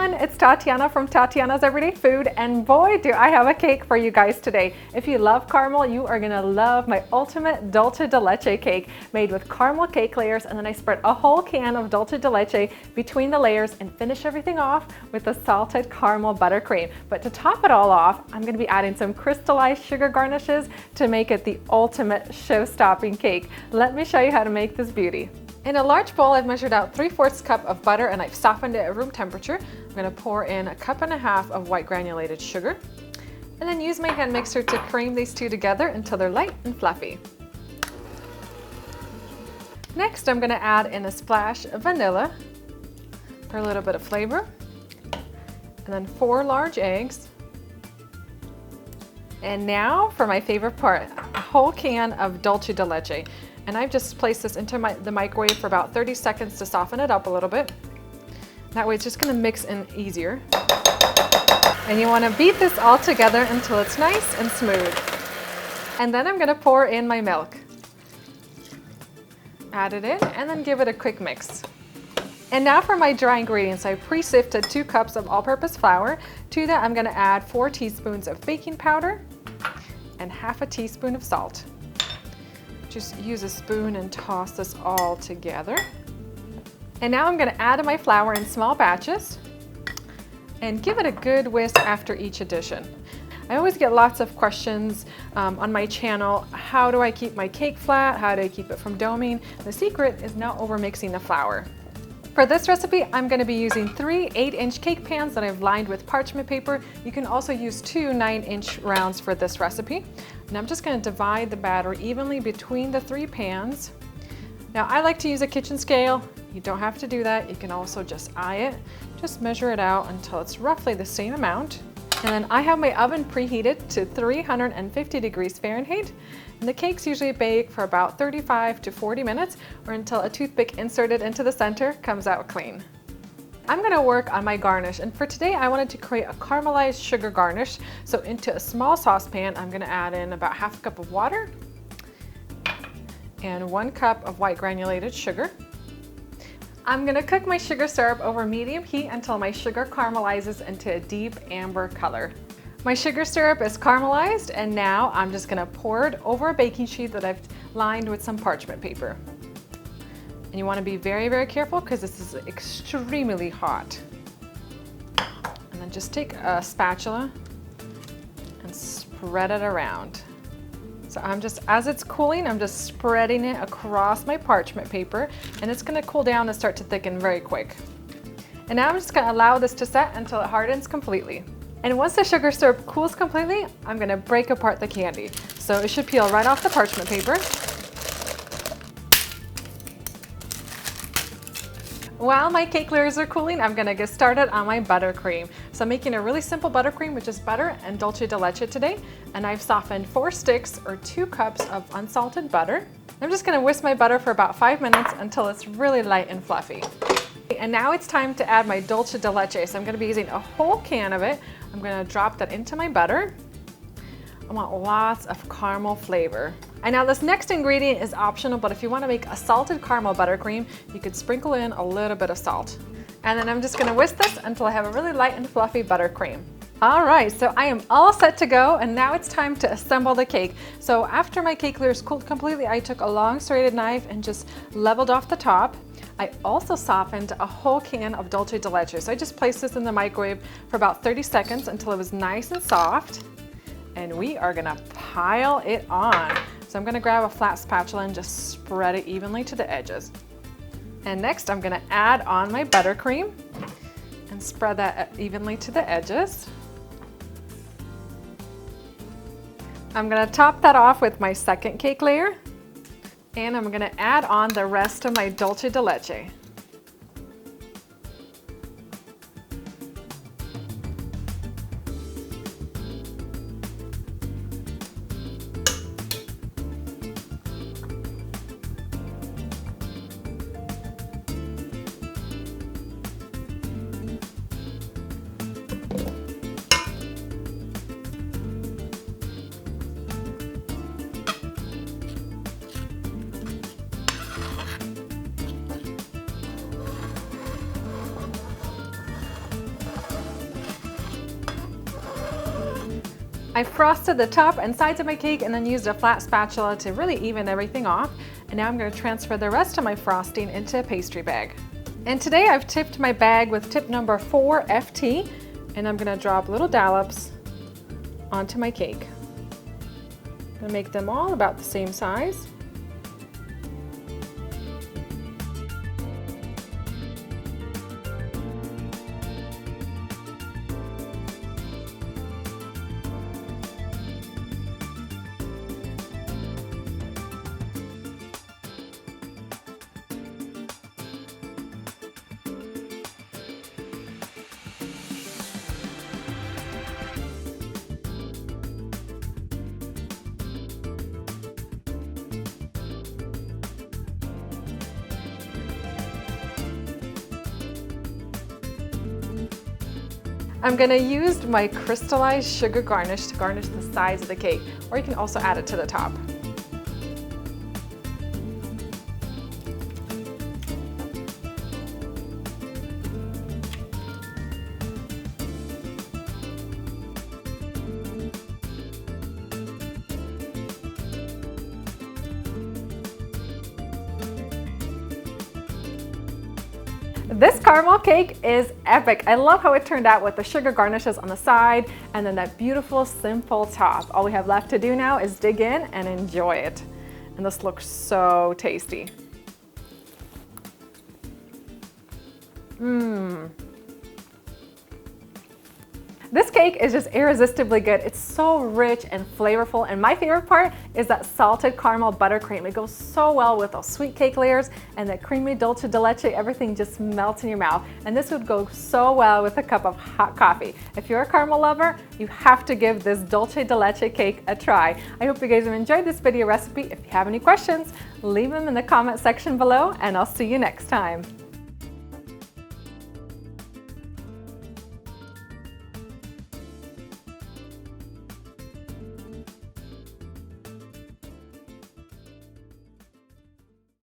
everyone, it's Tatyana from Tatyana's Everyday Food, and boy do I have a cake for you guys today. If you love caramel, you are gonna love my ultimate Dulce de Leche cake made with caramel cake layers, and then I spread a whole can of Dulce de Leche between the layers and finish everything off with the salted caramel buttercream. But to top it all off, I'm gonna be adding some crystallized sugar garnishes to make it the ultimate show-stopping cake. Let me show you how to make this beauty. In a large bowl, I've measured out 3/4 cup of butter and I've softened it at room temperature. I'm going to pour in 1.5 cups of white granulated sugar and then use my hand mixer to cream these two together until they're light and fluffy. Next, I'm going to add in a splash of vanilla for a little bit of flavor, and then 4 large eggs. And now for my favorite part, a whole can of Dulce de Leche. And I've just placed this into the microwave for about 30 seconds to soften it up a little bit. That way it's just gonna mix in easier. And you wanna beat this all together until it's nice and smooth. And then I'm gonna pour in my milk. Add it in and then give it a quick mix. And now for my dry ingredients, I pre-sifted 2 cups of all-purpose flour. To that I'm gonna add 4 teaspoons of baking powder and 1/2 teaspoon of salt. Just use a spoon and toss this all together. And now I'm going to add my flour in small batches and give it a good whisk after each addition. I always get lots of questions on my channel. How do I keep my cake flat? How do I keep it from doming? The secret is not overmixing the flour. For this recipe, I'm going to be using 3 8-inch cake pans that I've lined with parchment paper. You can also use 2 9-inch rounds for this recipe. And I'm just going to divide the batter evenly between the 3 pans. Now, I like to use a kitchen scale. You don't have to do that. You can also just eye it. Just measure it out until it's roughly the same amount. And then I have my oven preheated to 350 degrees Fahrenheit. And the cakes usually bake for about 35 to 40 minutes or until a toothpick inserted into the center comes out clean. I'm gonna work on my garnish, and for today I wanted to create a caramelized sugar garnish. So into a small saucepan, I'm gonna add in about 1/2 cup of water and 1 cup of white granulated sugar. I'm gonna cook my sugar syrup over medium heat until my sugar caramelizes into a deep amber color. My sugar syrup is caramelized, and now I'm just gonna pour it over a baking sheet that I've lined with some parchment paper. And you wanna be very, very careful because this is extremely hot. And then just take a spatula and spread it around. So as it's cooling, I'm just spreading it across my parchment paper, and it's gonna cool down and start to thicken very quick. And now I'm just gonna allow this to set until it hardens completely. And once the sugar syrup cools completely, I'm gonna break apart the candy. So it should peel right off the parchment paper. While my cake layers are cooling, I'm gonna get started on my buttercream. So I'm making a really simple buttercream with just butter and Dulce de Leche today. And I've softened 4 sticks or 2 cups of unsalted butter. I'm just gonna whisk my butter for about 5 minutes until it's really light and fluffy. And now it's time to add my Dulce de Leche. So I'm gonna be using a whole can of it. I'm gonna drop that into my butter. I want lots of caramel flavor. And now this next ingredient is optional, but if you want to make a salted caramel buttercream, you could sprinkle in a little bit of salt. And then I'm just going to whisk this until I have a really light and fluffy buttercream. All right, so I am all set to go, and now it's time to assemble the cake. So after my cake layers cooled completely, I took a long serrated knife and just leveled off the top. I also softened a whole can of Dulce de Leche. So I just placed this in the microwave for about 30 seconds until it was nice and soft. And we are gonna pile it on. So I'm gonna grab a flat spatula and just spread it evenly to the edges. And next I'm gonna add on my buttercream and spread that evenly to the edges. I'm gonna top that off with my second cake layer, and I'm gonna add on the rest of my Dulce de Leche. I frosted the top and sides of my cake and then used a flat spatula to really even everything off. And now I'm going to transfer the rest of my frosting into a pastry bag. And today I've tipped my bag with tip number 4 FT, and I'm going to drop little dollops onto my cake. I'm going to make them all about the same size. I'm going to use my crystallized sugar garnish to garnish the sides of the cake, or you can also add it to the top. This caramel cake is epic. I love how it turned out with the sugar garnishes on the side and then that beautiful simple top. All we have left to do now is dig in and enjoy it. And this looks so tasty. This cake is just irresistibly good. It's so rich and flavorful, and my favorite part is that salted caramel buttercream. It goes so well with those sweet cake layers and that creamy dulce de leche. Everything just melts in your mouth, and this would go so well with a cup of hot coffee. If you're a caramel lover, you have to give this dulce de leche cake a try. I hope you guys have enjoyed this video recipe. If you have any questions, leave them in the comment section below, and I'll see you next time.